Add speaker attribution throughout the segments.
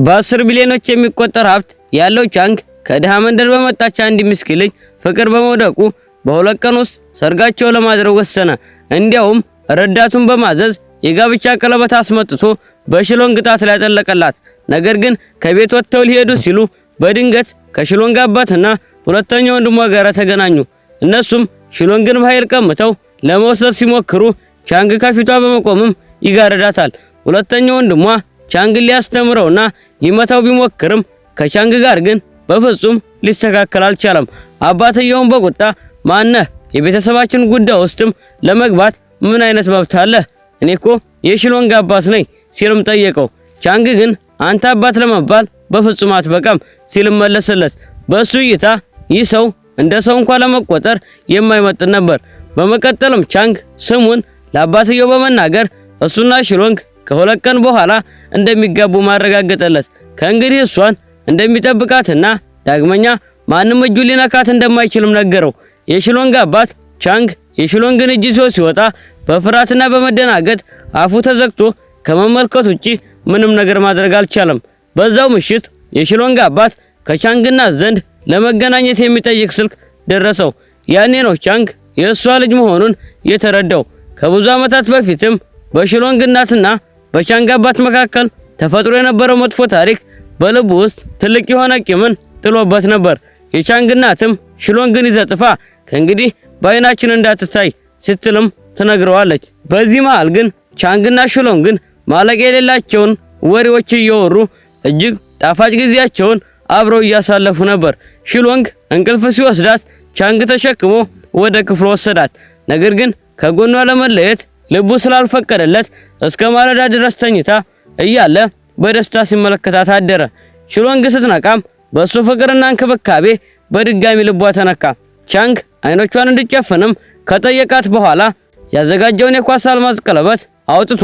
Speaker 1: በ10 ቢሊዮኖች የሚቆጠር ሀብት ያለው ቻንግ ከድሃ መንደር በመጣች አንድ ምስኪን ልጅ ፍቅር በመውደቁ በሁለት ቀን ውስጥ ሰርጋቸው ለማድረግ ወሰነ። እንዲያውም ረዳቱን በማዘዝ የጋብቻ ቀለበት አስመጥቶ በሽሎንግ ጣት ላይ ያጠለቀላት። ነገር ግን ከቤት ወጥተው ሊሄዱ ሲሉ በድንገት ከሽሎንግ አባትና ሁለተኛው ወንድሟ ጋር ተገናኙ። እነሱም ሽሎንግን በኃይል ቀምተው ለመውሰድ ሲሞክሩ ቻንግ ከፊቷ በመቆምም ይጋርዳታል። ሁለተኛው ወንድሟ ቻንግን ሊያስተምረውና ሊመታው ቢሞክርም ከቻንግ ጋር ግን በፍጹም ሊስተካከል አልቻለም። አባትየውን በቁጣ ማነህ የቤተሰባችን ጉዳይ ውስጥም ለመግባት ምን አይነት መብት አለ? እኔኮ የሽሎንግ አባት ነኝ ሲልም ጠየቀው። ቻንግ ግን አንተ አባት ለመባል በፍጹም አትበቃም ሲልም መለሰለት። በሱ እይታ ይህ ሰው እንደ ሰው እንኳን ለመቆጠር የማይመጥን ነበር። በመቀጠልም ቻንግ ስሙን ለአባትየው በመናገር እሱና ሽሎንግ ከሁለት ቀን በኋላ እንደሚጋቡ ማረጋገጠለት። ከእንግዲህ እሷን እንደሚጠብቃትና ዳግመኛ ማንም እጁ ሊነካት እንደማይችልም ነገረው። የሽሎንግ አባት ቻንግ የሽሎንግን እጅ ሲወጣ በፍርሃትና በመደናገጥ አፉ ተዘግቶ ከመመልከት ውጪ ምንም ነገር ማድረግ አልቻለም። በዛው ምሽት የሽሎንግ አባት ከቻንግና ዘንድ ለመገናኘት የሚጠይቅ ስልክ ደረሰው። ያኔ ነው ቻንግ የእሷ ልጅ መሆኑን የተረዳው። ከብዙ ዓመታት በፊትም በሽሎንግ እናትና በቻንግ አባት መካከል ተፈጥሮ የነበረው መጥፎ ታሪክ በልቡ ውስጥ ትልቅ የሆነ ቂምን ጥሎበት ነበር። የቻንግ እናትም ሽሎንግን ይዘህ ጥፋ፣ ከእንግዲህ በአይናችን እንዳትታይ ስትልም ትነግረዋለች። በዚህ መሃል ግን ቻንግና ሽሎንግን ማለቂያ የሌላቸውን ወሬዎች እየወሩ እጅግ ጣፋጭ ጊዜያቸውን አብረው እያሳለፉ ነበር። ሽሎንግ እንቅልፍ ሲወስዳት ቻንግ ተሸክሞ ወደ ክፍሉ ወሰዳት። ነገር ግን ከጎኗ ለመለየት ልቡ ስላልፈቀደለት እስከ ማለዳ ድረስ ተኝታ እያለ በደስታ ሲመለከታት አደረ። ሽሎንግ ስትነቃም በሱ ፍቅርና እንክብካቤ በድጋሚ ልቧ ተነካ። ቻንግ አይኖቿን እንድትጨፍንም ከጠየቃት በኋላ ያዘጋጀውን የኳስ አልማዝ ቀለበት አውጥቶ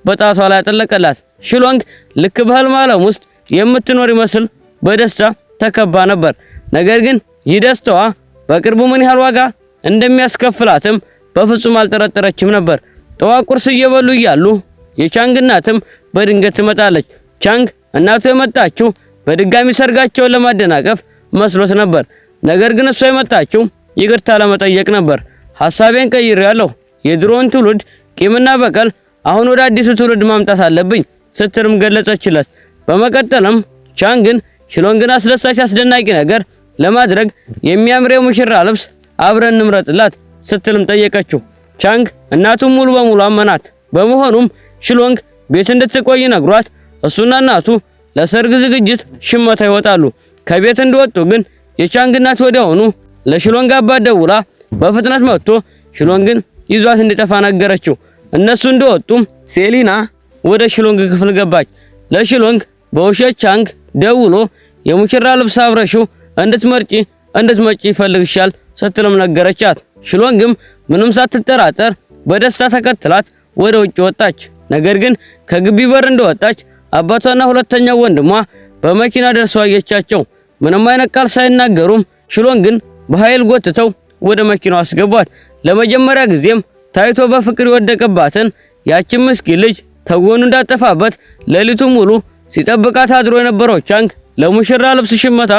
Speaker 1: በጣቷ ላይ ያጠለቀላት። ሽሎንግ ልክ በህልም ዓለም ውስጥ የምትኖር ይመስል በደስታ ተከባ ነበር። ነገር ግን ይህ ደስታዋ በቅርቡ ምን ያህል ዋጋ እንደሚያስከፍላትም በፍጹም አልጠረጠረችም ነበር። ጠዋት ቁርስ እየበሉ እያሉ የቻንግ እናትም በድንገት ትመጣለች። ቻንግ እናቱ የመጣችው በድጋሚ ሰርጋቸውን ለማደናቀፍ መስሎት ነበር። ነገር ግን እሷ የመጣችው ይቅርታ ለመጠየቅ ነበር። ሐሳቤን ቀይሬያለሁ፣ የድሮውን ትውልድ ቂምና በቀል አሁን ወደ አዲሱ ትውልድ ማምጣት አለብኝ ስትልም ገለጸችለት። በመቀጠልም ቻንግን ሽሎንግን አስደሳች አስደናቂ ነገር ለማድረግ የሚያምር የሙሽራ ልብስ አብረን እንምረጥላት ስትልም ጠየቀችው። ቻንግ እናቱን ሙሉ በሙሉ አመናት። በመሆኑም ሽሎንግ ቤት እንድትቆይ ነግሯት እሱና እናቱ ለሰርግ ዝግጅት ሽመታ ይወጣሉ። ከቤት እንደወጡ ግን የቻንግ እናት ወዲያውኑ ለሽሎንግ አባት ደውላ በፍጥነት መጥቶ ሽሎንግን ይዟት እንዲጠፋ ነገረችው። እነሱ እንደወጡም ሴሊና ወደ ሽሎንግ ክፍል ገባች። ለሽሎንግ በውሸት ቻንግ ደውሎ የሙሽራ ልብስ አብረሽው እንድትመጪ ይፈልግሻል ስትልም ነገረቻት። ሽሎንግም ምንም ሳትጠራጠር በደስታ ተከትላት ወደ ውጭ ወጣች። ነገር ግን ከግቢ በር እንደወጣች አባቷና ሁለተኛው ወንድሟ በመኪና ደርሰው አየቻቸው። ምንም አይነት ቃል ሳይናገሩም ሽሎንግን በኃይል ጎትተው ወደ መኪናው አስገቧት። ለመጀመሪያ ጊዜም ታይቶ በፍቅር የወደቀባትን ያችን ምስኪን ልጅ ተጎኑ እንዳጠፋበት ሌሊቱን ሙሉ ሲጠብቃት አድሮ የነበረው ቻንግ ለሙሽራ ልብስ ሽመታ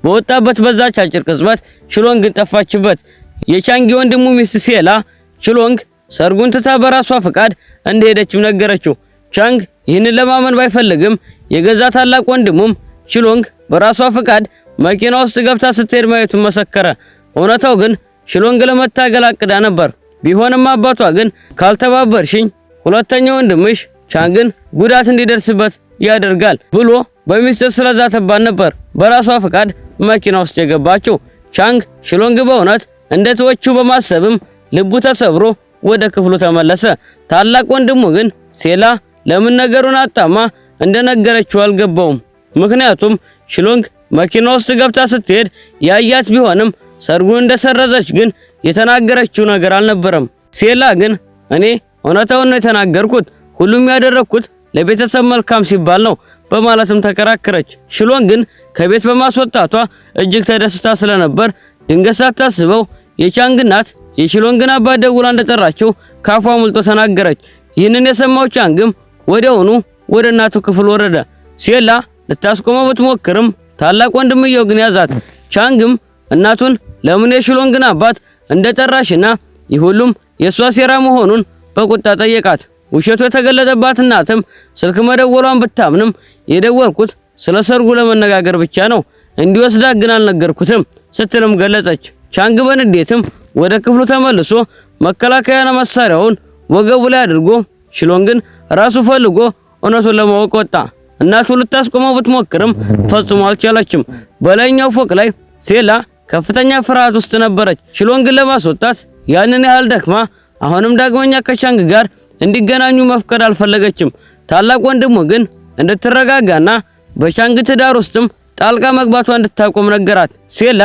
Speaker 1: በወጣበት በዛች አጭር ቅጽበት ሽሎንግን ጠፋችበት። የቻንግ ወንድሙ ሚስት ሴላ ሽሎንግ ሰርጉን ትታ በራሷ ፍቃድ እንደሄደችም ነገረችው። ቻንግ ይህንን ለማመን ባይፈልግም የገዛ ታላቅ ወንድሙም ሽሎንግ በራሷ ፍቃድ መኪና ውስጥ ገብታ ስትሄድ ማየቱን መሰከረ። እውነታው ግን ሽሎንግ ለመታገል አቅዳ ነበር። ቢሆንም አባቷ ግን ካልተባበርሽኝ ሁለተኛው ወንድምሽ ቻንግን ጉዳት እንዲደርስበት ያደርጋል ብሎ በሚስጥር ስለዛተባት ነበር በራሷ ፍቃድ መኪና ውስጥ የገባችው። ቻንግ ሽሎንግ በእውነት እንደተወችው በማሰብም ልቡ ተሰብሮ ወደ ክፍሉ ተመለሰ። ታላቅ ወንድሙ ግን ሴላ ለምን ነገሩን አጣማ እንደነገረችው አልገባውም። ምክንያቱም ሽሎንግ መኪና ውስጥ ገብታ ስትሄድ ያያት ቢሆንም ሰርጉን እንደሰረዘች ግን የተናገረችው ነገር አልነበረም። ሴላ ግን እኔ እውነታውን ነው የተናገርኩት፣ ሁሉም ያደረኩት ለቤተሰብ መልካም ሲባል ነው በማለትም ተከራከረች። ሽሎንግ ግን ከቤት በማስወጣቷ እጅግ ተደስታ ስለነበር ድንገት ሳታስበው የቻንግ እናት የሽሎንግን አባት ደውላ እንደጠራችው ካፏ ሙልቶ ተናገረች። ይህንን የሰማው ቻንግም ወዲያውኑ ወደ እናቱ ክፍል ወረደ። ሴላ ልታስቆመው ብትሞክርም ታላቅ ወንድምየው ግን ያዛት። ቻንግም እናቱን ለምን የሽሎንግን አባት እንደጠራሽና ይሁሉም የሷ ሴራ መሆኑን በቁጣ ጠየቃት። ውሸቱ የተገለጠባት እናትም ስልክ መደወሏን ብታምንም የደወልኩት ስለ ሰርጉ ለመነጋገር ብቻ ነው፣ እንዲወስዳ ግን አልነገርኩትም ስትልም ገለጸች። ቻንግ በንዴትም ወደ ክፍሉ ተመልሶ መከላከያና መሳሪያውን ወገቡ ላይ አድርጎ ሽሎንግን ራሱ ፈልጎ እውነቱን ለማወቅ ወጣ። እናቱ ልታስቆመው ብትሞክርም ፈጽሞ አልቻለችም። በላይኛው ፎቅ ላይ ሴላ ከፍተኛ ፍርሃት ውስጥ ነበረች። ሽሎንግን ለማስወጣት ያንን ያህል ደክማ አሁንም ዳግመኛ ከቻንግ ጋር እንዲገናኙ መፍቀድ አልፈለገችም። ታላቅ ወንድሙ ግን እንድትረጋጋና በቻንግ ትዳር ውስጥም ጣልቃ መግባቷ እንድታቆም ነገራት። ሴላ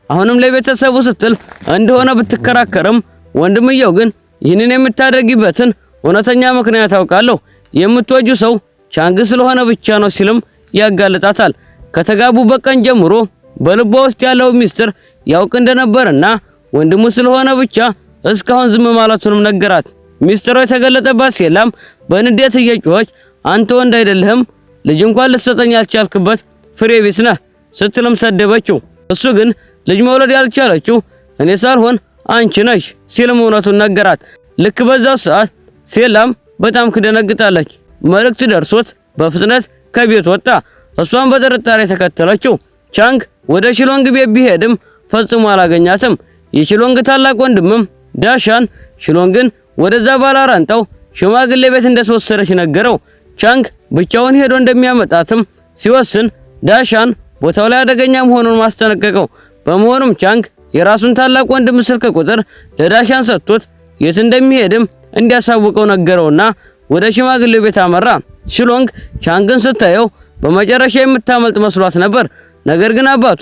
Speaker 1: አሁንም ለቤተሰቡ ስትል እንደሆነ ብትከራከርም ወንድምየው ግን ይህንን የምታደርጊበትን እውነተኛ ምክንያት አውቃለሁ፣ የምትወጁ ሰው ቻንግ ስለሆነ ብቻ ነው ሲልም ያጋልጣታል። ከተጋቡበት ቀን ጀምሮ በልቧ ውስጥ ያለው ሚስጥር ያውቅ እንደነበርና ወንድሙ ስለሆነ ብቻ እስካሁን ዝም ማለቱንም ነገራት። ሚስጥሩ የተገለጠባት ሴላም በንዴት እየጮኸች አንተ ወንድ አይደለህም፣ ልጅ እንኳን ልትሰጠኝ ያልቻልክበት ፍሬ ቢስ ነህ ስትልም ሰደበችው። እሱ ግን ልጅ መውለድ ያልቻለችው እኔ ሳልሆን አንቺ ነሽ ሲልም እውነቱን ነገራት። ልክ በዛው ሰዓት ሴላም በጣም ትደነግጣለች። መልእክት ደርሶት በፍጥነት ከቤት ወጣ። እሷን በጥርጣሬ ተከተለችው። ቻንግ ወደ ሽሎንግ ቤት ቢሄድም ፈጽሞ አላገኛትም። የሽሎንግ ታላቅ ወንድምም ዳሻን ሽሎንግን ወደዛ ባላራንጣው ሽማግሌ ቤት እንደተወሰደች ነገረው። ቻንግ ብቻውን ሄዶ እንደሚያመጣትም ሲወስን ዳሻን ቦታው ላይ አደገኛ መሆኑን ማስጠነቀቀው። በመሆኑም ቻንግ የራሱን ታላቅ ወንድም ስልክ ቁጥር ለዳሻን ሰጥቶት የት እንደሚሄድም እንዲያሳውቀው ነገረውና ወደ ሽማግሌው ቤት አመራ። ሽሎንግ ቻንግን ስታየው በመጨረሻ የምታመልጥ መስሏት ነበር። ነገር ግን አባቷ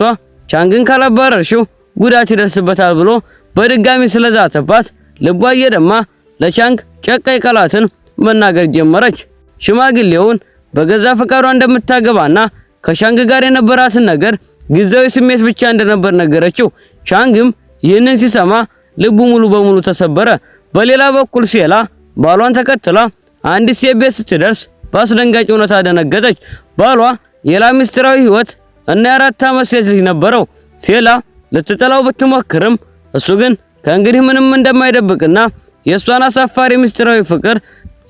Speaker 1: ቻንግን ካላባረርሽው ጉዳት ይደርስበታል ብሎ በድጋሚ ስለዛተባት ልቧ እየደማ ለቻንግ ጨካኝ ቃላትን መናገር ጀመረች። ሽማግሌውን በገዛ ፈቃዷ እንደምታገባና ከቻንግ ጋር የነበራትን ነገር ጊዜያዊ ስሜት ብቻ እንደነበር ነገረችው። ቻንግም ይህንን ሲሰማ ልቡ ሙሉ በሙሉ ተሰበረ። በሌላ በኩል ሴላ ባሏን ተከትላ አንዲት ሴት ቤት ስትደርስ በአስደንጋጭ እውነታ ደነገጠች። ባሏ ሌላ ምስጢራዊ ሕይወት እና የ4 ዓመት ሴት ልጅ ነበረው። ሴላ ልትጠላው ብትሞክርም እሱ ግን ከእንግዲህ ምንም እንደማይደብቅና የእሷን አሳፋሪ ምስጢራዊ ፍቅር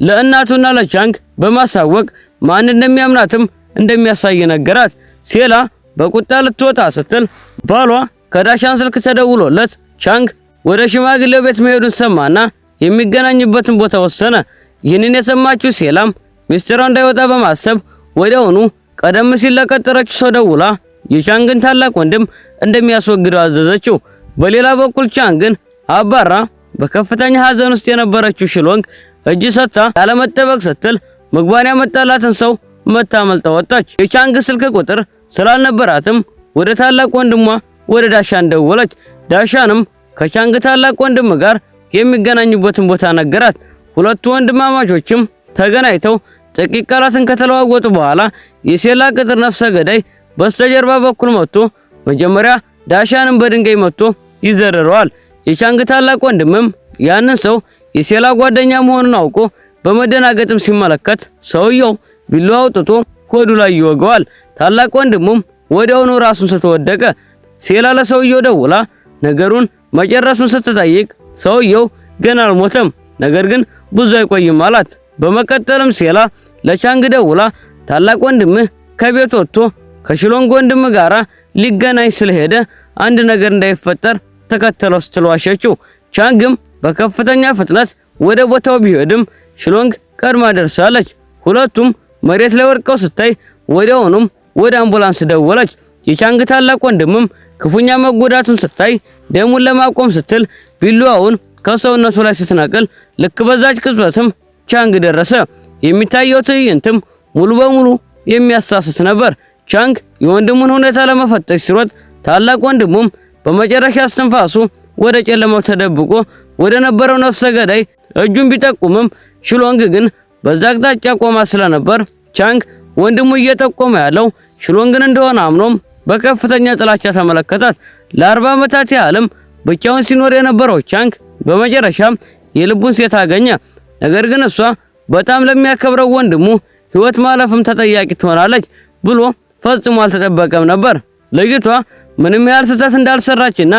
Speaker 1: ለእናቱና ለቻንግ በማሳወቅ ማን እንደሚያምናትም እንደሚያሳይ ነገራት። ሴላ በቁጣ ልትወጣ ስትል ባሏ ከዳሻን ስልክ ተደውሎለት ቻንግ ወደ ሽማግሌው ቤት መሄዱን ሰማና የሚገናኝበትን ቦታ ወሰነ። ይህንን የሰማችው ሴላም ሚስጥሯ እንዳይወጣ በማሰብ ወዲያውኑ ቀደም ሲል ለቀጠረችው ሰው ደውላ የቻንግን ታላቅ ወንድም እንደሚያስወግደው አዘዘችው። በሌላ በኩል ቻንግን አባራ በከፍተኛ ሐዘን ውስጥ የነበረችው ሽሎንግ እጅ ሰጥታ ያለመጠበቅ ስትል ምግቧን ያመጣላትን ሰው መታመልጣ ወጣች። የቻንግ ስልክ ቁጥር ስላልነበራትም ወደ ታላቅ ወንድሟ ወደ ዳሻን ደወለች። ዳሻንም ከቻንግ ታላቅ ወንድም ጋር የሚገናኙበትን ቦታ ነገራት። ሁለቱ ወንድማማቾችም ተገናኝተው ጥቂት ቃላትን ከተለዋወጡ በኋላ የሴላ ቅጥር ነፍሰ ገዳይ በስተጀርባ በኩል መጥቶ መጀመሪያ ዳሻንም በድንጋይ መጥቶ ይዘረረዋል። የቻንግ ታላቅ ወንድምም ያንን ሰው የሴላ ጓደኛ መሆኑን አውቆ በመደናገጥም ሲመለከት ሰውየው ቢላዋ አውጥቶ ሆዱ ላይ ይወጋዋል። ታላቅ ወንድሙም ወዲያውኑ ራሱን ስተወደቀ። ሴላ ለሰውየው ደውላ ነገሩን መጨረሱን ስትጠይቅ ሰውየው ገና አልሞተም፣ ነገር ግን ብዙ አይቆይም አላት። በመቀጠልም ሴላ ለቻንግ ደውላ ታላቅ ወንድምህ ከቤት ወጥቶ ከሽሎንግ ወንድም ጋራ ሊገናኝ ስለሄደ አንድ ነገር እንዳይፈጠር ተከተለው ስትዋሸችው። ቻንግም በከፍተኛ ፍጥነት ወደ ቦታው ቢሄድም ሽሎንግ ቀድማ ደርሳለች። ሁለቱም መሬት ላይ ወድቀው ስታይ ወዲያውኑም ወደ አምቡላንስ ደወለች። የቻንግ ታላቅ ወንድምም ክፉኛ መጎዳቱን ስታይ ደሙን ለማቆም ስትል ቢላዋውን ከሰውነቱ ላይ ስትነቅል ልክ በዛች ቅጽበትም ቻንግ ደረሰ። የሚታየው ትዕይንትም ሙሉ በሙሉ የሚያሳስት ነበር። ቻንግ የወንድሙን ሁኔታ ለመፈተሽ ሲሮጥ ታላቅ ወንድሙም በመጨረሻ እስትንፋሱ ወደ ጨለማው ተደብቆ ወደ ነበረው ነፍሰ ገዳይ እጁን ቢጠቁምም ሽሎንግ ግን በዛ አቅጣጫ ቆማ ስለነበር ቻንግ ወንድሙ እየጠቆመ ያለው ሽሎንግን እንደሆነ አምኖም በከፍተኛ ጥላቻ ተመለከታት። ለ40 ዓመታት ያህልም ብቻውን ሲኖር የነበረው ቻንግ በመጨረሻም የልቡን ሴት አገኘ። ነገር ግን እሷ በጣም ለሚያከብረው ወንድሙ ሕይወት ማለፍም ተጠያቂ ትሆናለች። ብሎ ፈጽሞ አልተጠበቀም ነበር። ልጅቷ ምንም ያህል ስህተት እንዳልሰራችና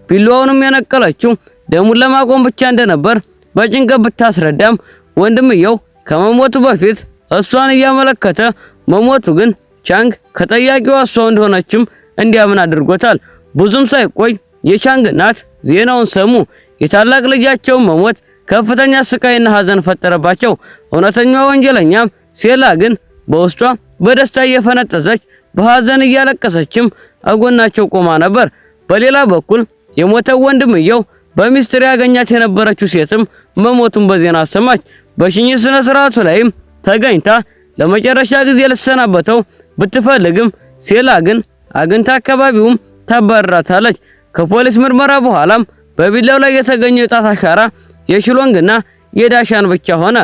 Speaker 1: ቢላዋውንም የነቀለችው ደሙን ለማቆም ብቻ እንደነበር በጭንቀት ብታስረዳም ወንድምየው ከመሞቱ በፊት እሷን እያመለከተ መሞቱ ግን ቻንግ ከጠያቂዋ እሷ እንደሆነችም እንዲያምን አድርጎታል። ብዙም ሳይቆይ የቻንግ እናት ዜናውን ሰሙ። የታላቅ ልጃቸውን መሞት ከፍተኛ ስቃይና ሐዘን ፈጠረባቸው። እውነተኛዋ ወንጀለኛም ሴላ ግን በውስጧ በደስታ እየፈነጠዘች በሐዘን እያለቀሰችም አጎናቸው ቆማ ነበር። በሌላ በኩል የሞተው ወንድምየው በሚስጥር ያገኛት የነበረችው ሴትም መሞቱን በዜና ሰማች። በሽኝት ስነ ስርዓቱ ላይም ተገኝታ ለመጨረሻ ጊዜ ልትሰናበተው ብትፈልግም ሴላ ግን አግኝታ አካባቢውም ታባርራታለች። ከፖሊስ ምርመራ በኋላም በቢላው ላይ የተገኘው የጣት አሻራ የሽሎንግና የዳሻን ብቻ ሆነ።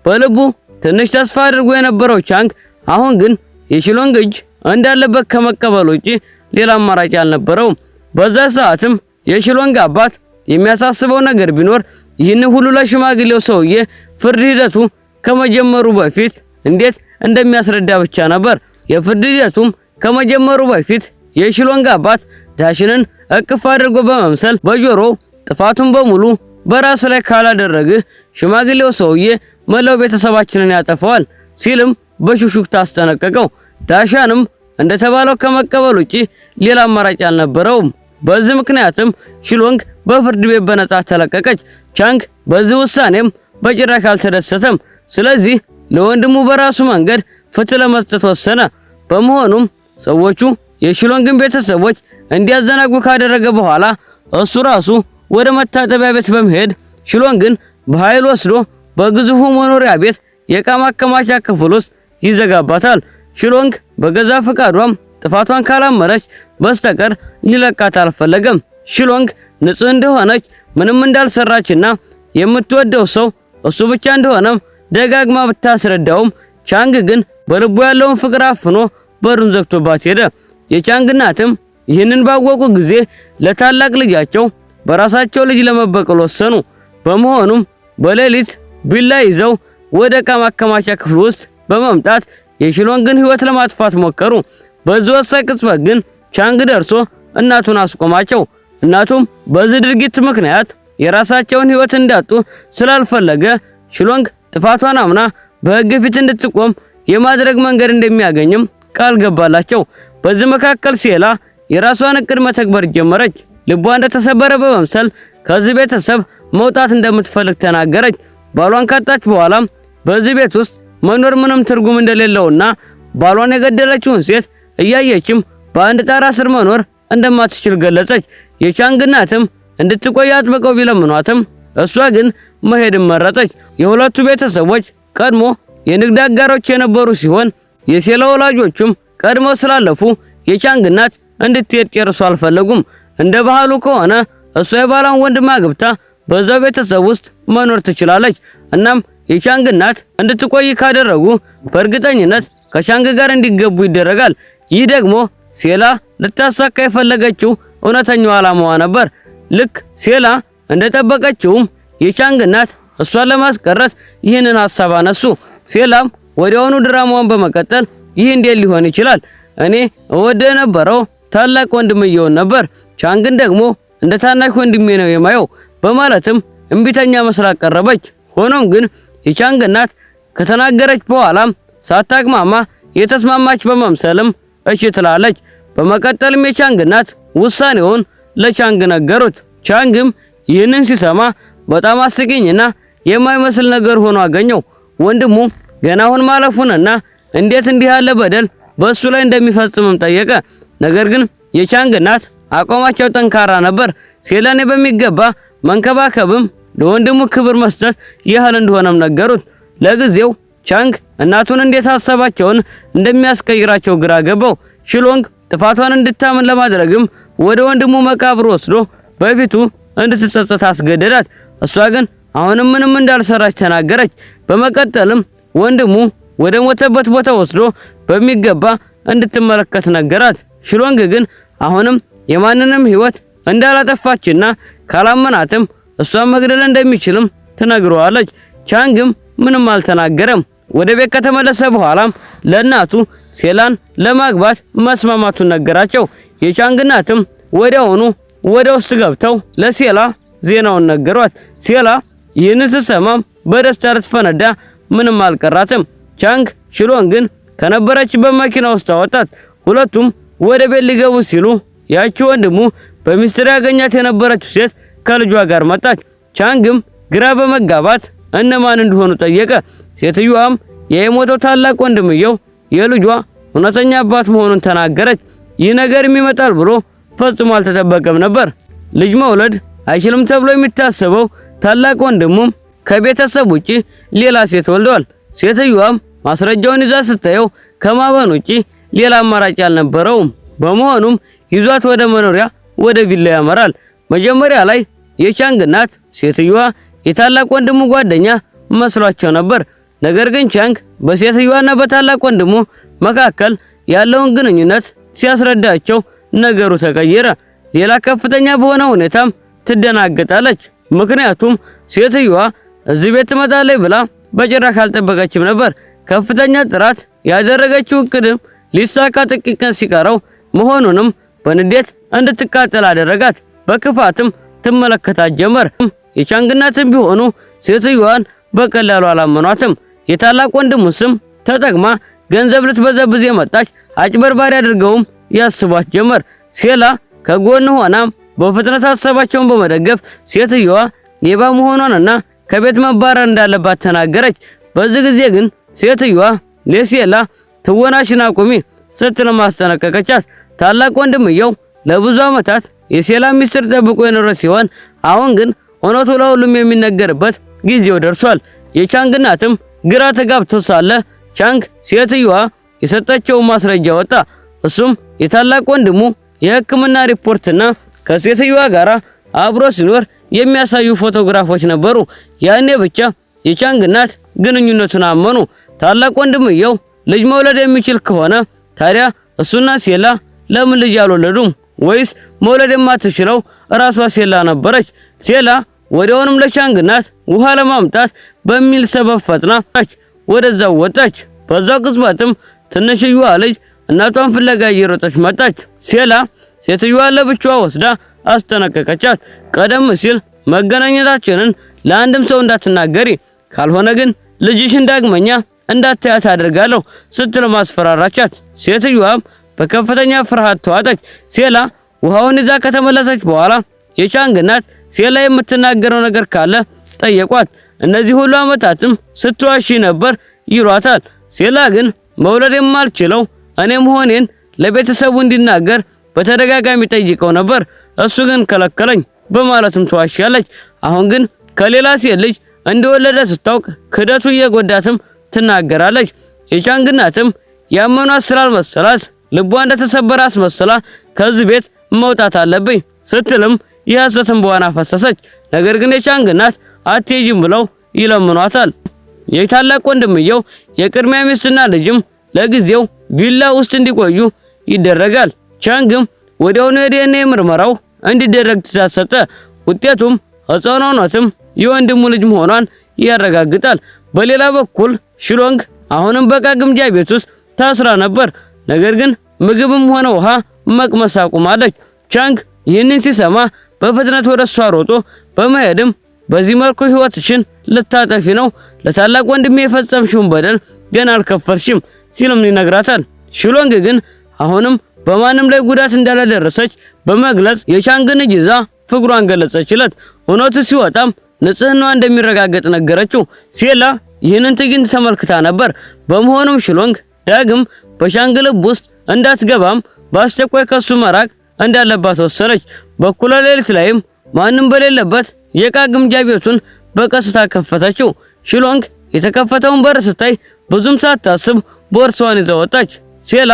Speaker 1: በልቡ ትንሽ ተስፋ አድርጎ የነበረው ቻንግ አሁን ግን የሽሎንግ እጅ እንዳለበት ከመቀበል ውጪ ሌላ አማራጭ አልነበረውም። በዛ ሰዓትም የሽሎንግ አባት የሚያሳስበው ነገር ቢኖር ይህን ሁሉ ለሽማግሌው ሰውዬ ፍርድ ሂደቱ ከመጀመሩ በፊት እንዴት እንደሚያስረዳ ብቻ ነበር። የፍርድ ሂደቱም ከመጀመሩ በፊት የሽሎንግ አባት ዳሽንን እቅፍ አድርጎ በመምሰል በጆሮ ጥፋቱን በሙሉ በራስ ላይ ካላደረግህ ሽማግሌው ሰውዬ መላው ቤተሰባችንን ያጠፋዋል ሲልም በሹክሹክታ አስጠነቀቀው። ዳሻንም እንደተባለው ከመቀበል ውጪ ሌላ አማራጭ አልነበረውም። በዚህ ምክንያትም ሽሎንግ በፍርድ ቤት በነጻ ተለቀቀች። ቻንግ በዚህ ውሳኔም በጭራሽ አልተደሰተም። ስለዚህ ለወንድሙ በራሱ መንገድ ፍትህ ለመስጠት ወሰነ። በመሆኑም ሰዎቹ የሽሎንግን ቤተሰቦች እንዲያዘናጉ ካደረገ በኋላ እሱ ራሱ ወደ መታጠቢያ ቤት በመሄድ ሽሎንግን በኃይል ወስዶ በግዙፉ መኖሪያ ቤት የዕቃ ማከማቻ ክፍል ውስጥ ይዘጋባታል። ሽሎንግ በገዛ ፍቃዷም ጥፋቷን ካላመነች በስተቀር ሊለቃት አልፈለገም። ሽሎንግ ንጹህ እንደሆነች ምንም እንዳልሰራችና የምትወደው ሰው እሱ ብቻ እንደሆነም ደጋግማ ብታስረዳውም ቻንግ ግን በልቡ ያለውን ፍቅር አፍኖ በሩን ዘግቶባት ሄደ። የቻንግ እናትም ይህንን ባወቁ ጊዜ ለታላቅ ልጃቸው በራሳቸው ልጅ ለመበቀል ወሰኑ። በመሆኑም በሌሊት ቢላ ይዘው ወደ ዕቃ ማከማቻ ክፍል ውስጥ በመምጣት የሽሎንግን ሕይወት ለማጥፋት ሞከሩ። በዚህ ወሳኝ ቅጽበት ግን ቻንግ ደርሶ እናቱን አስቆማቸው። እናቱም በዚህ ድርጊት ምክንያት የራሳቸውን ሕይወት እንዳጡ ስላልፈለገ ሽሎንግ ጥፋቷን አምና በሕግ ፊት እንድትቆም የማድረግ መንገድ እንደሚያገኝም ቃል ገባላቸው። በዚህ መካከል ሴላ የራሷን እቅድ መተግበር ጀመረች። ልቧ እንደተሰበረ በመምሰል ከዚህ ቤተሰብ መውጣት እንደምትፈልግ ተናገረች። ባሏን ካጣች በኋላም በዚህ ቤት ውስጥ መኖር ምንም ትርጉም እንደሌለውና ባሏን የገደለችውን ሴት እያየችም በአንድ ጣራ ስር መኖር እንደማትችል ገለጸች። የቻንግ እናትም እንድትቆይ አጥብቀው ቢለምኗትም እሷ ግን መሄድን መረጠች። የሁለቱ ቤተሰቦች ቀድሞ የንግድ አጋሮች የነበሩ ሲሆን የሴላ ወላጆቹም ቀድሞ ስላለፉ የቻንግ እናት እንድትሄድ ጨርሶ አልፈለጉም። እንደ ባህሉ ከሆነ እሷ የባሏን ወንድም አግብታ በዛው ቤተሰብ ውስጥ መኖር ትችላለች። እናም የቻንግ እናት እንድትቆይ ካደረጉ በእርግጠኝነት ከቻንግ ጋር እንዲገቡ ይደረጋል። ይህ ደግሞ ሴላ ልታሳካ የፈለገችው እውነተኛው ዓላማዋ ነበር። ልክ ሴላ እንደጠበቀችውም የቻንግ እናት እሷን ለማስቀረት ይህንን ሐሳብ አነሱ። ሴላም ወዲያውኑ ድራማውን በመቀጠል ይህ እንዴት ሊሆን ይችላል? እኔ እወደ የነበረው ታላቅ ወንድምየውን ነበር። ቻንግን ደግሞ እንደ ታናሽ ወንድሜ ነው የማየው በማለትም እምቢተኛ መስላ ቀረበች። ሆኖም ግን የቻንግ እናት ከተናገረች በኋላም ሳታቅማማ የተስማማች በመምሰልም እሺ ትላለች። በመቀጠልም የቻንግ እናት ውሳኔውን ለቻንግ ነገሩት። ቻንግም ይህንን ሲሰማ በጣም አስቂኝና የማይመስል ነገር ሆኖ አገኘው። ወንድሙ ገና አሁን ማለፉንና እንዴት እንዲህ ያለ በደል በሱ ላይ እንደሚፈጽምም ጠየቀ። ነገር ግን የቻንግ እናት አቋማቸው ጠንካራ ነበር። ሴላኔ በሚገባ መንከባከብም ለወንድሙ ክብር መስጠት ያህል እንደሆነም ነገሩት። ለጊዜው ቻንግ እናቱን እንዴት ሐሳባቸውን እንደሚያስቀይራቸው ግራ ገባው። ሽሎንግ ጥፋቷን እንድታምን ለማድረግም ወደ ወንድሙ መቃብር ወስዶ በፊቱ እንድትጸጸት አስገደዳት። እሷ ግን አሁንም ምንም እንዳልሰራች ተናገረች። በመቀጠልም ወንድሙ ወደ ሞተበት ቦታ ወስዶ በሚገባ እንድትመለከት ነገራት። ሽሎንግ ግን አሁንም የማንንም ሕይወት እንዳላጠፋችና ካላመናትም እሷን መግደል እንደሚችልም ትነግረዋለች። ቻንግም ምንም አልተናገረም። ወደ ቤት ከተመለሰ በኋላም ለእናቱ ሴላን ለማግባት መስማማቱን ነገራቸው። የቻንግ እናትም ወዲያውኑ ወደ ውስጥ ገብተው ለሴላ ዜናውን ነገሯት። ሴላ ይህንን ስትሰማም በደስታ ልትፈነዳ ምንም አልቀራትም። ቻንግ ሽሎንግን ከነበረችበት መኪና ውስጥ አወጣት። ሁለቱም ወደ ቤት ሊገቡ ሲሉ ያቺ ወንድሙ በሚስጥር ያገኛት የነበረችው ሴት ከልጇ ጋር መጣች። ቻንግም ግራ በመጋባት እነማን እንደሆኑ ጠየቀ። ሴትዮዋም የሞተው ታላቅ ወንድምየው የልጇ እውነተኛ አባት መሆኑን ተናገረች። ይህ ነገር ይመጣል ብሎ ፈጽሞ አልተጠበቀም ነበር። ልጅ መውለድ አይችልም ተብሎ የሚታሰበው ታላቅ ወንድሙም ከቤተሰብ ውጪ ሌላ ሴት ወልደዋል። ሴትዮዋም ማስረጃውን ይዛ ስታየው ከማመን ውጪ ሌላ አማራጭ አልነበረውም። በመሆኑም ይዟት ወደ መኖሪያ ወደ ቪላ ያመራል። መጀመሪያ ላይ የቻንግ እናት ሴትዮዋ የታላቅ ወንድሙ ጓደኛ መስሏቸው ነበር። ነገር ግን ቻንግ በሴትዮዋና በታላቅ ወንድሙ መካከል ያለውን ግንኙነት ሲያስረዳቸው ነገሩ ተቀየረ። ሌላ ከፍተኛ በሆነ ሁኔታም ትደናገጣለች። ምክንያቱም ሴትዮዋ እዚህ ቤት ትመጣለች ብላ በጭራሽ አልጠበቀችም ነበር። ከፍተኛ ጥራት ያደረገችው እቅድም ሊሳካ ጥቂት ቀን ሲቀረው መሆኑንም በንዴት እንድትቃጠል አደረጋት። በክፋትም ትመለከታት ጀመር። የቻንግ እናትም ቢሆኑ ሴትዮዋን በቀላሉ አላመኗትም። የታላቅ ወንድሙ ስም ተጠቅማ ገንዘብ ልትበዘብዝ የመጣች አጭበርባሪ አድርገውም ያስቧት ጀመር። ሴላ ከጎን ሆናም በፍጥነት ሀሳባቸውን በመደገፍ ሴትዮዋ ሌባ መሆኗንና ከቤት መባረር እንዳለባት ተናገረች። በዚህ ጊዜ ግን ሴትዮዋ ለሴላ ትወናሽን አቁሚ ስትል ማስጠነቀቀቻት። ታላቅ ወንድምየው ለብዙ ዓመታት የሴላ ሚስጥር ጠብቆ የኖረ ሲሆን አሁን ግን እውነቱ ለሁሉም የሚነገርበት ጊዜው ደርሷል። የቻንግ እናትም ግራ ተጋብተው ሳለ ቻንግ ሴትዮዋ የሰጠችው ማስረጃ ወጣ። እሱም የታላቅ ወንድሙ የሕክምና ሪፖርትና ከሴትዮዋ ጋር አብሮ ሲኖር የሚያሳዩ ፎቶግራፎች ነበሩ። ያኔ ብቻ የቻንግ እናት ግንኙነቱን አመኑ። ታላቅ ወንድምየው ልጅ መውለድ የሚችል ከሆነ ታዲያ እሱና ሴላ ለምን ልጅ አልወለዱም? ወይስ መውለድ የማትችለው ራሷ ሴላ ነበረች? ሴላ ወዲያውኑም ለቻንግ እናት ውሃ ለማምጣት በሚል ሰበብ ፈጥና ወደዛው ወጣች። በዛው ቅጽበትም ትንሽዬዋ ልጅ እናቷን ፍለጋ እየሮጠች መጣች። ሴላ ሴትዮዋን ለብቻዋ ወስዳ አስጠነቀቀቻት። ቀደም ሲል መገናኘታችንን ለአንድም ሰው እንዳትናገሪ፣ ካልሆነ ግን ልጅሽን ዳግመኛ እንዳታያት አደርጋለሁ ስትል ማስፈራራቻት። ሴትዮዋም በከፍተኛ ፍርሃት ተዋጠች። ሴላ ውሃውን ይዛ ከተመለሰች በኋላ የቻንግ እናት ሴላ የምትናገረው ነገር ካለ ጠየቋት። እነዚህ ሁሉ ዓመታትም ስትዋሺ ነበር ይሏታል። ሴላ ግን መውለድ የማልችለው እኔ መሆኔን ለቤተሰቡ እንዲናገር በተደጋጋሚ ጠይቀው ነበር፣ እሱ ግን ከለከለኝ በማለትም ተዋሻለች። አሁን ግን ከሌላ ሴት ልጅ እንደወለደ ስታውቅ ክደቱ እየጎዳትም ትናገራለች። የቻንግ እናትም ያመኗት ስላልመሰላት ልቧ እንደተሰበረ አስመስላ ከዚህ ቤት መውጣት አለብኝ ስትልም የሐሰትን በዋና ፈሰሰች። ነገር ግን የቻንግ እናት አትሄጂም ብለው ይለምኗታል። የታላቅ ወንድምየው የቅድሚያ ሚስትና ልጅም ለጊዜው ቪላ ውስጥ እንዲቆዩ ይደረጋል። ቻንግም ወዲያውኑ የዲኤንኤ ምርመራው እንዲደረግ ትዕዛዝ ሰጠ። ውጤቱም ሕፃኗ እውነትም የወንድሙ ልጅ መሆኗን ያረጋግጣል። በሌላ በኩል ሽሎንግ አሁንም በቃ ግምጃ ቤት ውስጥ ታስራ ነበር። ነገር ግን ምግብም ሆነ ውሃ መቅመስ አቁማለች። ቻንግ ይህንን ሲሰማ በፍጥነት ወደ እሷ ሮጦ በመሄድም በዚህ መልኩ ህይወትሽን ልታጠፊ ነው፣ ለታላቅ ወንድሜ የፈጸምሽውን በደል ገና አልከፈልሽም ሲልም ይነግራታል። ሽሎንግ ግን አሁንም በማንም ላይ ጉዳት እንዳላደረሰች በመግለጽ የቻንግን እጅ ይዛ ፍቅሯን ገለጸችለት። እውነቱ ሲወጣም ንጽህናዋ እንደሚረጋገጥ ነገረችው። ሴላ ይህንን ትዕይንት ተመልክታ ነበር። በመሆኑም ሽሎንግ ዳግም በቻንግ ልብ ውስጥ እንዳትገባም በአስቸኳይ ከሱ መራቅ እንዳለባት ወሰነች። በኩለ ሌሊት ላይም ማንም በሌለበት የዕቃ ግምጃ ቤቱን በቀስታ ከፈተችው። ሽሎንግ የተከፈተውን በር ስታይ ብዙም ሳታስብ ቦርሳዋን ይዛ ወጣች። ሴላ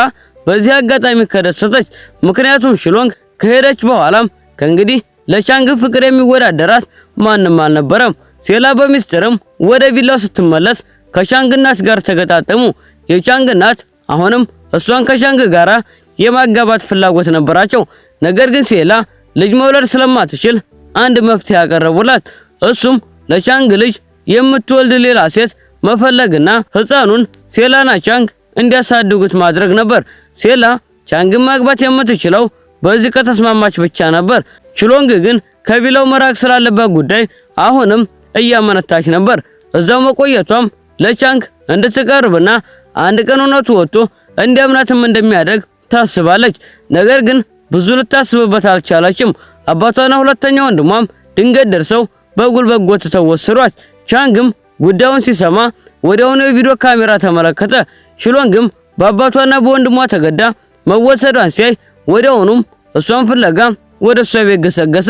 Speaker 1: በዚህ አጋጣሚ ከደሰተች። ምክንያቱም ሽሎንግ ከሄደች በኋላም ከእንግዲህ ለቻንግ ፍቅር የሚወዳደራት ማንም አልነበረም። ሴላ በሚስጥርም ወደ ቪላው ስትመለስ ከቻንግ እናት ጋር ተገጣጠሙ። የቻንግ እናት አሁንም እሷን ከቻንግ ጋራ የማጋባት ፍላጎት ነበራቸው። ነገር ግን ሴላ ልጅ መውለድ ስለማትችል አንድ መፍትሄ ያቀረቡላት። እሱም ለቻንግ ልጅ የምትወልድ ሌላ ሴት መፈለግና ህፃኑን ሴላና ቻንግ እንዲያሳድጉት ማድረግ ነበር። ሴላ ቻንግን ማግባት የምትችለው በዚህ ከተስማማች ብቻ ነበር። ችሎንግ ግን ከቪላው መራቅ ስላለበት ጉዳይ አሁንም እያመነታች ነበር። እዛው መቆየቷም ለቻንግ እንድትቀርብና አንድ ቀን እውነቱ ወጥቶ እንዲያምናትም እንደሚያደርግ ታስባለች። ነገር ግን ብዙ ልታስብበት አልቻለችም። አባቷና ሁለተኛ ወንድሟም ድንገት ደርሰው በጉልበት ጎትተው ወሰዷት። ቻንግም ጉዳዩን ሲሰማ ወዲያውኑ የቪዲዮ ካሜራ ተመለከተ። ችሎንግም በአባቷና በወንድሟ ተገዳ መወሰዷን ሲያይ ወዲያውኑም እሷን ፍለጋ ወደ እሷ ቤት ገሰገሰ።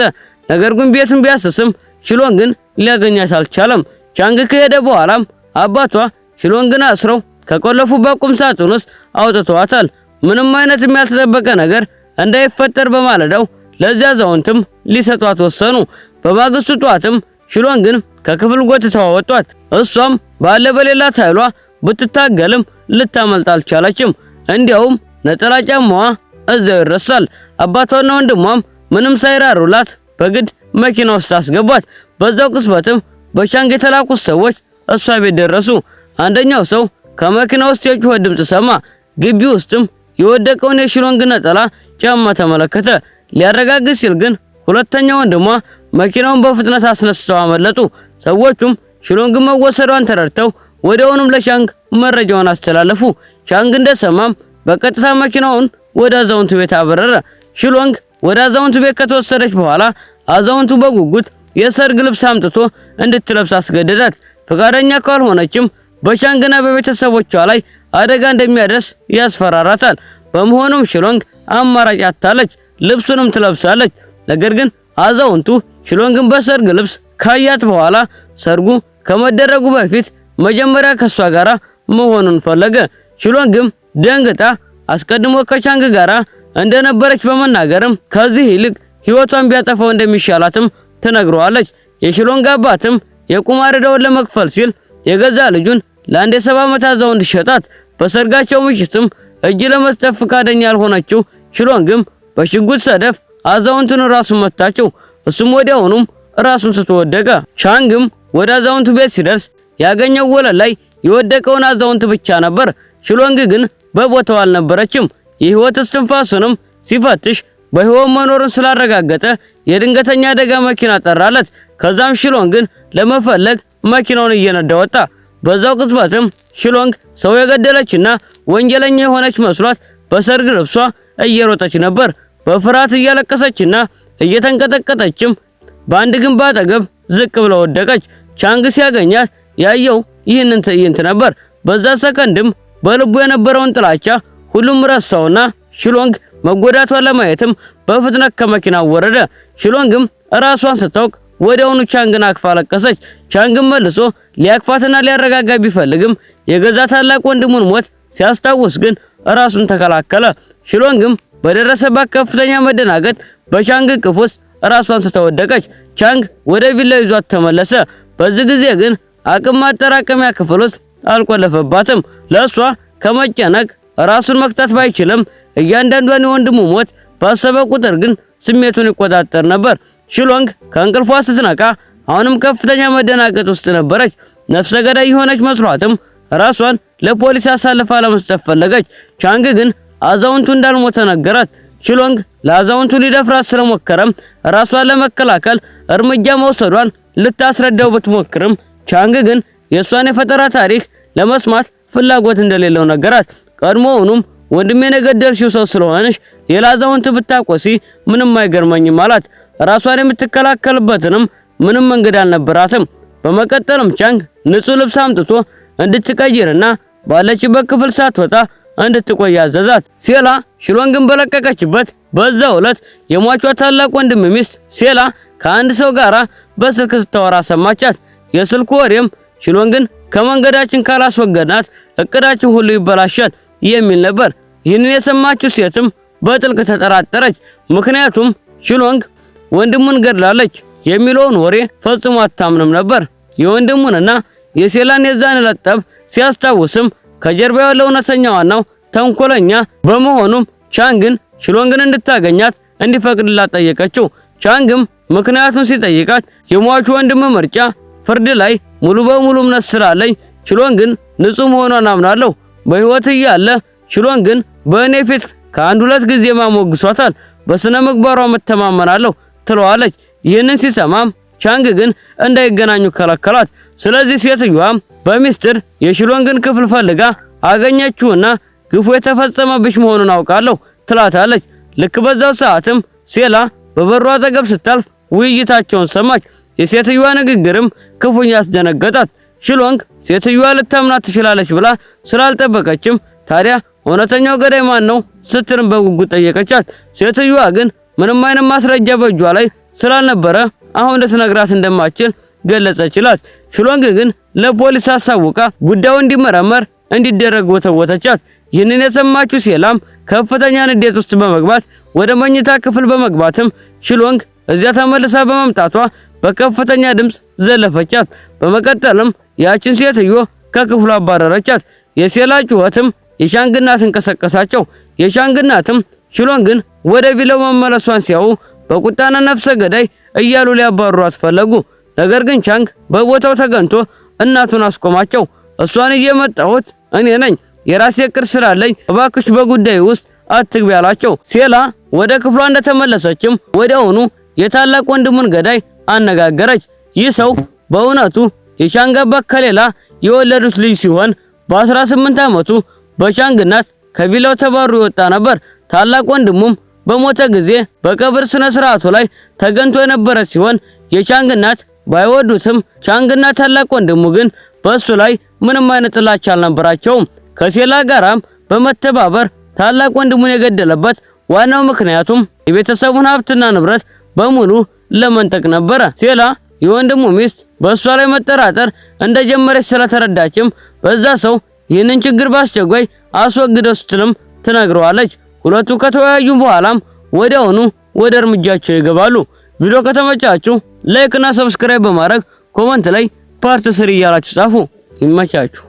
Speaker 1: ነገር ግን ቤቱን ቢያስስም ችሎንግን ሊያገኛት አልቻለም። ቻንግ ከሄደ በኋላም አባቷ ችሎንግን አስረው ከቆለፉበት ቁም ሳጥን ውስጥ አውጥተዋታል። ምንም አይነት ያልተጠበቀ ነገር እንዳይፈጠር በማለዳው ለዚያ አዛውንትም ሊሰጧት ወሰኑ። በማግስቱ ጧትም ችሎንግን ከክፍል ጎትተው አወጧት። እሷም ባለ በሌላት ኃይሏ ብትታገልም ልታመልጥ አልቻለችም። እንዲያውም ነጠላ ጫማዋ እዛው ይረሳል። አባቷና ወንድሟም ምንም ሳይራሩላት በግድ መኪና ውስጥ አስገቧት። በዛው ቅጽበትም በቻንግ የተላኩት ሰዎች እሷ ቤት ደረሱ። አንደኛው ሰው ከመኪና ውስጥ የጩኸት ድምጽ ሰማ። ግቢ ውስጥም የወደቀውን የችሎንግ ነጠላ ጫማ ተመለከተ። ሊያረጋግጥ ሲል ግን ሁለተኛ ወንድሟ መኪናውን በፍጥነት አስነስተው አመለጡ። ሰዎቹም ችሎንግ መወሰዷን ተረድተው ወዲያውኑም ለቻንግ መረጃውን አስተላለፉ። ቻንግ እንደሰማም በቀጥታ መኪናውን ወደ አዛውንቱ ቤት አበረረ። ችሎንግ ወደ አዛውንቱ ቤት ከተወሰደች በኋላ አዛውንቱ በጉጉት የሰርግ ልብስ አምጥቶ እንድትለብስ አስገደዳት። ፈቃደኛ ካልሆነችም በቻንግና በቤተሰቦቿ ላይ አደጋ እንደሚያደርስ ያስፈራራታል። በመሆኑም ችሎንግ አማራጭ አጣለች። ልብሱንም ትለብሳለች። ነገር ግን አዛውንቱ ችሎንግን በሰርግ ልብስ ካያት በኋላ ሰርጉ ከመደረጉ በፊት መጀመሪያ ከሷ ጋራ መሆኑን ፈለገ። ችሎንግም ደንግጣ አስቀድሞ ከቻንግ ጋራ እንደነበረች በመናገርም ከዚህ ይልቅ ህይወቷን ቢያጠፋው እንደሚሻላትም ትነግረዋለች። የችሎንግ አባትም የቁማር ዕዳውን ለመክፈል ሲል የገዛ ልጁን ለአንድ የ70 ዓመት አዛውንት ሸጣት። በሰርጋቸው ምሽትም እጅ ለመስጠት ፈቃደኛ ያልሆነችው ችሎንግም በሽጉጥ ሰደፍ አዛውንቱን ራሱን መታቸው። እሱም ወዲያውኑም ራሱን ስተወደቀ። ቻንግም ወደ አዛውንቱ ቤት ሲደርስ ያገኘው ወለል ላይ የወደቀውን አዛውንት ብቻ ነበር። ችሎንግ ግን በቦታው አልነበረችም። የህይወት እስትንፋሱንም ሲፈትሽ በህይወት መኖሩን ስላረጋገጠ የድንገተኛ አደጋ መኪና ጠራለት። ከዛም ችሎንግን ለመፈለግ መኪናውን እየነዳ ወጣ። በዛው ቅጽበትም ችሎንግ ሰው የገደለችና ወንጀለኛ የሆነች መስሏት በሰርግ ልብሷ እየሮጠች ነበር። በፍርሃት እያለቀሰችና እየተንቀጠቀጠችም በአንድ ግንብ አጠገብ ዝቅ ብላ ወደቀች። ቻንግ ሲያገኛት ያየው ይህንን ትዕይንት ነበር። በዛ ሰከንድም በልቡ የነበረውን ጥላቻ ሁሉም ረሳውና ችሎንግ መጎዳቷን ለማየትም በፍጥነት ከመኪናው ወረደ። ችሎንግም ራሷን ስታውቅ ወዲያውኑ ቻንግን አቅፋ አለቀሰች። ቻንግም መልሶ ሊያቅፋትና ሊያረጋጋ ቢፈልግም የገዛ ታላቅ ወንድሙን ሞት ሲያስታውስ ግን ራሱን ተከላከለ። ችሎንግም በደረሰባት ከፍተኛ መደናገጥ በቻንግ ቅፍ ውስጥ ራሷን ስተወደቀች። ቻንግ ወደ ቪላ ይዟት ተመለሰ። በዚህ ጊዜ ግን አቅም ማጠራቀሚያ ክፍል ውስጥ አልቆለፈባትም። ለሷ ከመጨነቅ ራሱን መክታት ባይችልም እያንዳንዷን የወንድሙ ሞት ባሰበ ቁጥር ግን ስሜቱን ይቆጣጠር ነበር። ችሎንግ ከእንቅልፏ ስትነቃ አሁንም ከፍተኛ መደናገጥ ውስጥ ነበረች። ነፍሰ ገዳይ የሆነች መስሏትም ራሷን ለፖሊስ አሳልፋ ለመስጠት ፈለገች። ቻንግ ግን አዛውንቱ እንዳልሞተ ነገራት። ችሎንግ ለአዛውንቱ ሊደፍራት ስለሞከረም ራሷን ለመከላከል እርምጃ መውሰዷን ልታስረዳው ብትሞክርም ቻንግ ግን የሷን የፈጠራ ታሪክ ለመስማት ፍላጎት እንደሌለው ነገራት። ቀድሞውኑም ወንድሜን የገደልሽው ሰው ስለሆነሽ ሌላ አዛውንት ብታቆሲ ምንም አይገርመኝም አላት። ራሷን የምትከላከልበትንም ምንም መንገድ አልነበራትም። በመቀጠልም ቻንግ ንጹህ ልብስ አምጥቶ እንድትቀይርና ባለችበት ክፍል ሳትወጣ እንድትቆይ አዘዛት። ሴላ ችሎንግን በለቀቀችበት በዛው ዕለት የሟቿ ታላቅ ወንድም ሚስት ሴላ ከአንድ ሰው ጋራ በስልክ ስታወራ ሰማቻት። የስልኩ ወሬም ችሎንግን ከመንገዳችን ካላስወገድናት እቅዳችን ሁሉ ይበላሻል የሚል ነበር። ይህንን የሰማችው ሴትም በጥልቅ ተጠራጠረች። ምክንያቱም ችሎንግ ወንድሙን ገድላለች የሚለውን ወሬ ፈጽሞ አታምንም ነበር። የወንድሙንና የሴላን የዛን ዕለት ጠብ ሲያስታውስም ከጀርባ ያለው እውነተኛዋናው ተንኮለኛ በመሆኑም ቻንግን ችሎንግን እንድታገኛት እንዲፈቅድላት ጠየቀችው። ቻንግም ምክንያቱን ሲጠይቃት የሟቹ ወንድም ምርጫ ፍርድ ላይ ሙሉ በሙሉ እምነት ስላለኝ ችሎንግን ንጹህ መሆኗን አምናለሁ። በህይወት እያለ ችሎንግን በእኔ ፊት ከአንድ ሁለት ጊዜ ማሞግሷታል። በስነ ምግባሯ መተማመናለሁ ትለዋለች። ይህንን ሲሰማም ቻንግ ግን እንዳይገናኙ ከለከላት። ስለዚህ ሴትዮዋም በሚስጥር የችሎንግን ክፍል ፈልጋ አገኘችውና ግፉ የተፈጸመብሽ መሆኑን አውቃለሁ ትላታለች። ልክ በዛው ሰዓትም ሴላ በበሩ አጠገብ ስታልፍ ውይይታቸውን ሰማች። የሴትዮዋ ንግግርም ክፉኛ አስደነገጣት። ችሎንግ ሴትዮዋ ልታምናት ትችላለች ብላ ስላልጠበቀችም ታዲያ እውነተኛው ገዳይ ማን ነው ስትልም በጉጉት ጠየቀቻት። ሴትዮዋ ግን ምንም አይነት ማስረጃ በእጇ ላይ ስላልነበረ አሁን ልትነግራት እንደማትችል ገለጸችላት። ችሎንግ ግን ለፖሊስ አሳውቃ ጉዳዩ እንዲመረመር እንዲደረግ ወተወተቻት። ይህንን የሰማችው ሴላም ከፍተኛ ንዴት ውስጥ በመግባት ወደ መኝታ ክፍል በመግባትም ችሎንግ እዚያ ተመልሳ በመምጣቷ በከፍተኛ ድምፅ ዘለፈቻት። በመቀጠልም ያችን ሴትዮ ከክፍሉ አባረረቻት። የሴላ ጩኸትም የቻንግ እናትን ቀሰቀሳቸው። የቻንግ እናትም ችሎንግን ወደ ቪላው መመለሷን ሲያዩ በቁጣና ነፍሰ ገዳይ እያሉ ሊያባርሯት ፈለጉ። ነገር ግን ቻንግ በቦታው ተገኝቶ እናቱን አስቆማቸው። እሷን እየመጣሁት እኔ ነኝ፣ የራሴ እቅድ ስላለኝ እባክሽ በጉዳዩ ውስጥ አትግቢ አላቸው። ሴላ ወደ ክፍሏ እንደተመለሰችም ወዲያውኑ የታላቅ ወንድሙን ገዳይ አነጋገረች። ይህ ሰው በእውነቱ የቻንግ አባት ከሌላ የወለዱት ልጅ ሲሆን በ18 ዓመቱ በቻንግ እናት ከቪላው ተባሩ ይወጣ ነበር። ታላቅ ወንድሙም በሞተ ጊዜ በቀብር ስነ ስርዓቱ ላይ ተገኝቶ የነበረ ሲሆን የቻንግ እናት ባይወዱትም ቻንግና ታላቅ ወንድሙ ግን በሱ ላይ ምንም አይነት ጥላቻ አልነበራቸውም። ከሴላ ጋራም በመተባበር ታላቅ ወንድሙን የገደለበት ዋናው ምክንያቱም የቤተሰቡን ሀብትና ንብረት በሙሉ ለመንጠቅ ነበረ። ሴላ የወንድሙ ሚስት በእሷ ላይ መጠራጠር እንደጀመረች ስለተረዳችም በዛ ሰው ይህንን ችግር ባስቸኳይ አስወግደው ስትልም ትነግረዋለች። ሁለቱ ከተወያዩ በኋላም ወዲያውኑ ወደ እርምጃቸው ይገባሉ። ቪዲዮ ከተመቻችሁ ላይክ እና ሰብስክራይብ በማድረግ ኮሜንት ላይ ፓርት 3 እያላችሁ ጻፉ። ይመቻችሁ።